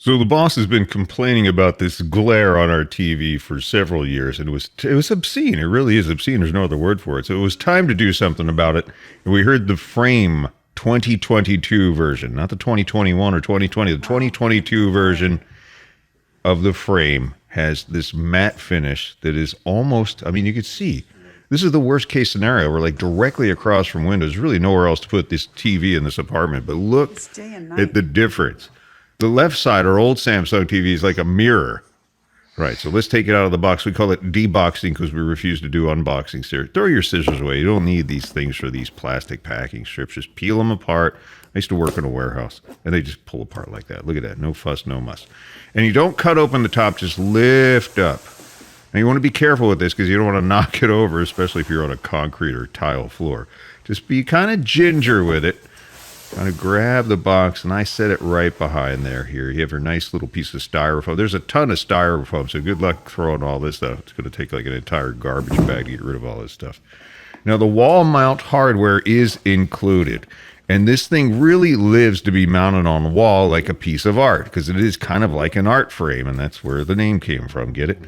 So the boss has been complaining about this glare on our TV for several years, and it was obscene. It really is obscene. There's no other word for it. So it was time to do something about it. And we heard the Frame 2022 version, not the 2021 or 2020. The 2022 version of the Frame has this matte finish that is almost, I mean, you could see. This is the worst case scenario. We're like directly across from windows. Really nowhere else to put this TV in this apartment. But look at the difference. The left side, our old Samsung TV, is like a mirror. Right, so let's take it out of the box. We call it deboxing because we refuse to do unboxings here. Throw your scissors away. You don't need these things for these plastic packing strips. Just peel them apart. I used to work in a warehouse, and they just pull apart like that. Look at that. No fuss, no muss. And you don't cut open the top. Just lift up. Now, you want to be careful with this because you don't want to knock it over, especially if you're on a concrete or tile floor. Just be kind of ginger with it. Kind of grab the box, and I set it right behind there. Here, you have your nice little piece of styrofoam. There's a ton of styrofoam, so good luck throwing all this stuff. It's going to take like an entire garbage bag to get rid of all this stuff. Now, the wall mount hardware is included, and this thing really lives to be mounted on the wall like a piece of art, because it is kind of like an art frame, and that's where the name came from. Get it?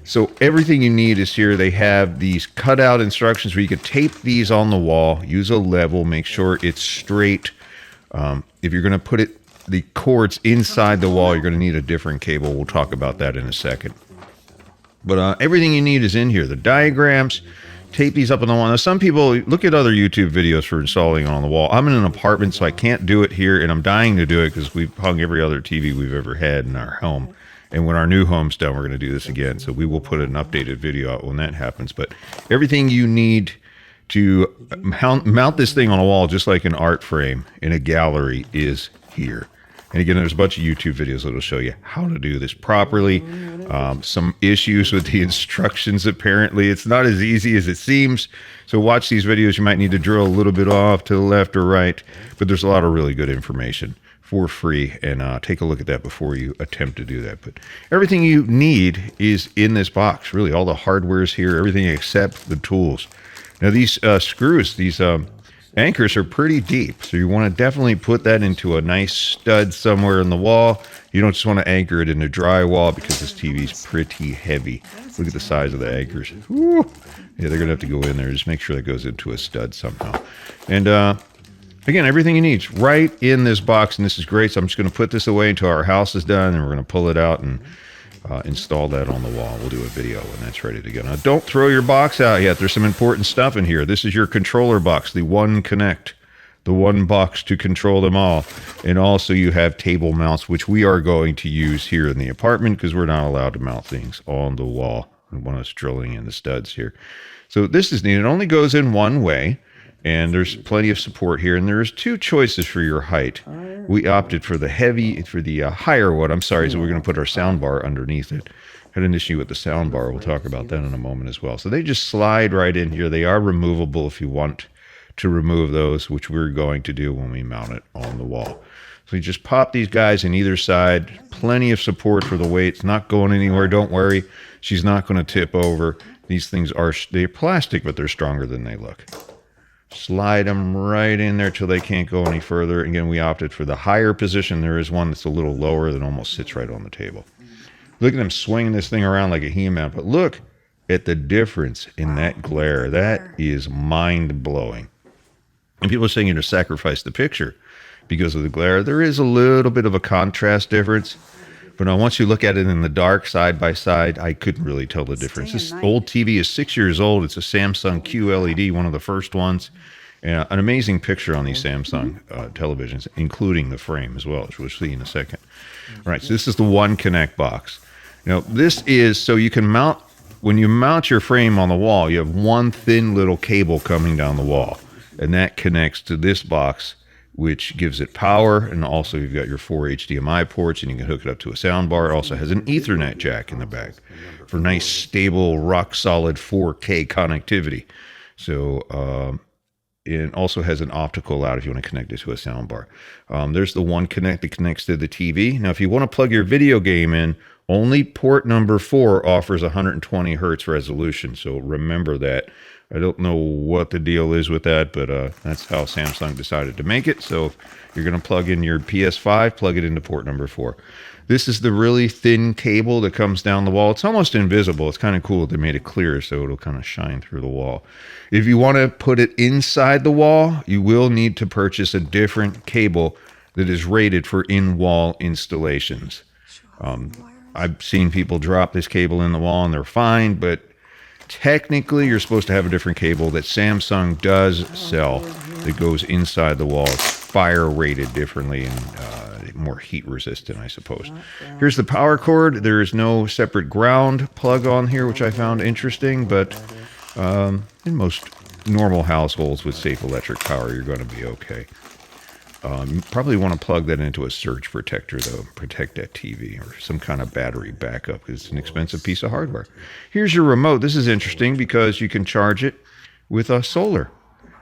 So everything you need is here. They have these cutout instructions where you can tape these on the wall, use a level, make sure it's straight. If you're going to put the cords inside the wall, you're going to need a different cable. We'll talk about that in a second. But everything you need is in here. The diagrams, tape these up on the wall. Now, some people look at other YouTube videos for installing it on the wall. I'm in an apartment, so I can't do it here, and I'm dying to do it because we've hung every other TV we've ever had in our home. And when our new home's done, we're going to do this again. So we will put an updated video out when that happens. But everything you need to mount this thing on a wall, just like an art frame in a gallery, is here. And again, there's a bunch of YouTube videos that will show you how to do this properly. Some issues with the instructions, apparently. It's not as easy as it seems. So watch these videos. You might need to drill a little bit off to the left or right. But there's a lot of really good information for free. And take a look at that before you attempt to do that. But everything you need is in this box. Really, all the hardware is here. Everything except the tools. Now, these screws, these anchors are pretty deep, so you want to definitely put that into a nice stud somewhere in the wall. You don't just want to anchor it into drywall because this TV is pretty heavy. Look at the size of the anchors. Woo! Yeah, they're going to have to go in there. Just make sure that goes into a stud somehow. And again, everything you need is right in this box, and this is great. So I'm just going to put this away until our house is done, and we're going to pull it out and install that on the wall. We'll do a video when that's ready to go. Now, don't throw your box out yet. There's some important stuff in here. This is your controller box, the One Connect, the one box to control them all. And also you have table mounts, which we are going to use here in the apartment because we're not allowed to mount things on the wall. I want us drilling in the studs here. So this is neat. It only goes in one way, and there's plenty of support here. And there's two choices for your height. We opted for the higher one. I'm sorry, so we're going to put our sound bar underneath it. Had an issue with the sound bar. We'll talk about that in a moment as well. So they just slide right in here. They are removable if you want to remove those, which we're going to do when we mount it on the wall. So you just pop these guys in either side. Plenty of support for the weight. It's not going anywhere. Don't worry. She's not going to tip over. These things they're plastic, but they're stronger than they look. Slide them right in there till they can't go any further. Again, we opted for the higher position. There is one that's a little lower that almost sits right on the table. Look at them swinging this thing around like a He-Man. But look at the difference in that glare. That is mind-blowing. And people are saying you to sacrifice the picture because of the glare. There is a little bit of a contrast difference. But now once you look at it in the dark, side by side, I couldn't really tell the difference. This old TV is 6 years old. It's a Samsung QLED, one of the first ones. And an amazing picture on these Samsung televisions, including the frame as well, which we'll see in a second. All right, so this is the One Connect box. Now, this is so you can mount, when you mount your frame on the wall, you have one thin little cable coming down the wall. And that connects to this box, which gives it power, and also you've got your 4 HDMI ports, and you can hook it up to a sound bar. It also has an Ethernet jack in the back for nice, stable, rock-solid 4K connectivity. So it also has an optical out if you want to connect it to a sound bar. There's the One Connect that connects to the TV. Now, if you want to plug your video game in, only port number 4 offers 120 hertz resolution, so remember that. I don't know what the deal is with that, but that's how Samsung decided to make it. So you're going to plug in your PS5, plug it into port number 4. This is the really thin cable that comes down the wall. It's almost invisible. It's kind of cool that they made it clear so it'll kind of shine through the wall. If you want to put it inside the wall, you will need to purchase a different cable that is rated for in-wall installations. I've seen people drop this cable in the wall and they're fine, but technically you're supposed to have a different cable that Samsung does sell that goes inside the wall. It's fire rated differently and more heat resistant, I suppose. Here's the power cord. There is no separate ground plug on here, which I found interesting, but in most normal households with safe electric power, you're going to be okay. You probably want to plug that into a surge protector, though, protect that TV, or some kind of battery backup, because it's an expensive piece of hardware. Here's your remote. This is interesting because you can charge it with a solar.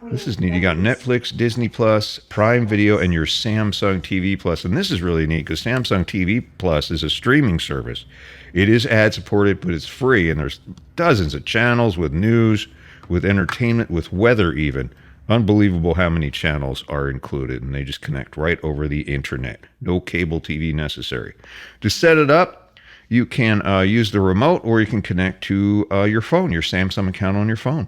This is neat. You got Netflix, Disney Plus, Prime Video, and your Samsung TV Plus. And this is really neat because Samsung TV Plus is a streaming service. It is ad supported, but it's free, and there's dozens of channels with news, with entertainment, with weather even. Unbelievable how many channels are included, and they just connect right over the internet. No cable TV necessary. To set it up, you can use the remote, or you can connect to your phone, your Samsung account on your phone.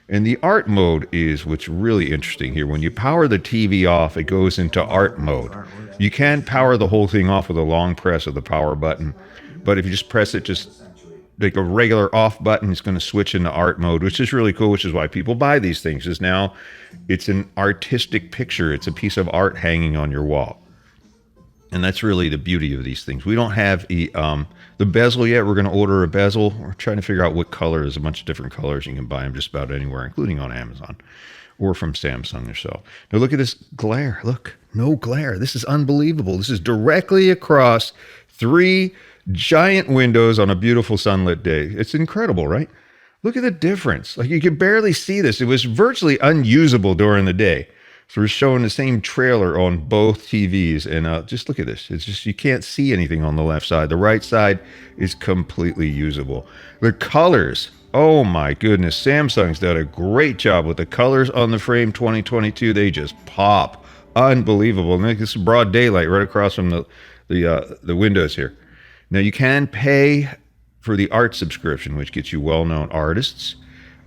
And the art mode is what's really interesting here. When you power the TV off, it goes into art mode. You can power the whole thing off with a long press of the power button, but if you just press it just like a regular off button, it's going to switch into art mode, which is really cool, which is why people buy these things, because now it's an artistic picture. It's a piece of art hanging on your wall. And that's really the beauty of these things. We don't have the bezel yet. We're going to order a bezel. We're trying to figure out what color. There's a bunch of different colors. You can buy them just about anywhere, including on Amazon or from Samsung yourself. Now look at this glare. Look, no glare. This is unbelievable. This is directly across 3 giant windows on a beautiful sunlit day. It's incredible, right? Look at the difference. Like, you could barely see this. It was virtually unusable during the day. So we're showing the same trailer on both TVs, and just look at this. It's just, you can't see anything on the left side. The right side is completely usable. The colors, oh my goodness, Samsung's done a great job with the colors on the Frame 2022. They just pop. Unbelievable. And this is broad daylight right across from the windows here. Now you can pay for the art subscription, which gets you well-known artists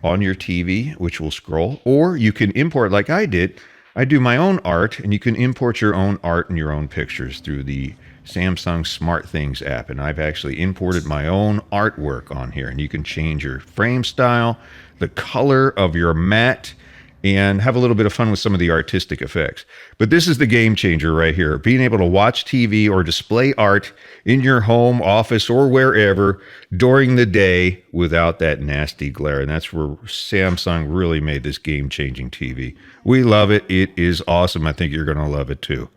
on your TV, which will scroll, or you can import like I did. I do my own art, and you can import your own art and your own pictures through the Samsung SmartThings app. And I've actually imported my own artwork on here, and you can change your frame style, the color of your mat, and have a little bit of fun with some of the artistic effects. But this is the game changer right here. Being able to watch TV or display art in your home, office, or wherever during the day without that nasty glare. And that's where Samsung really made this game-changing TV. We love it. It is awesome. I think you're going to love it too.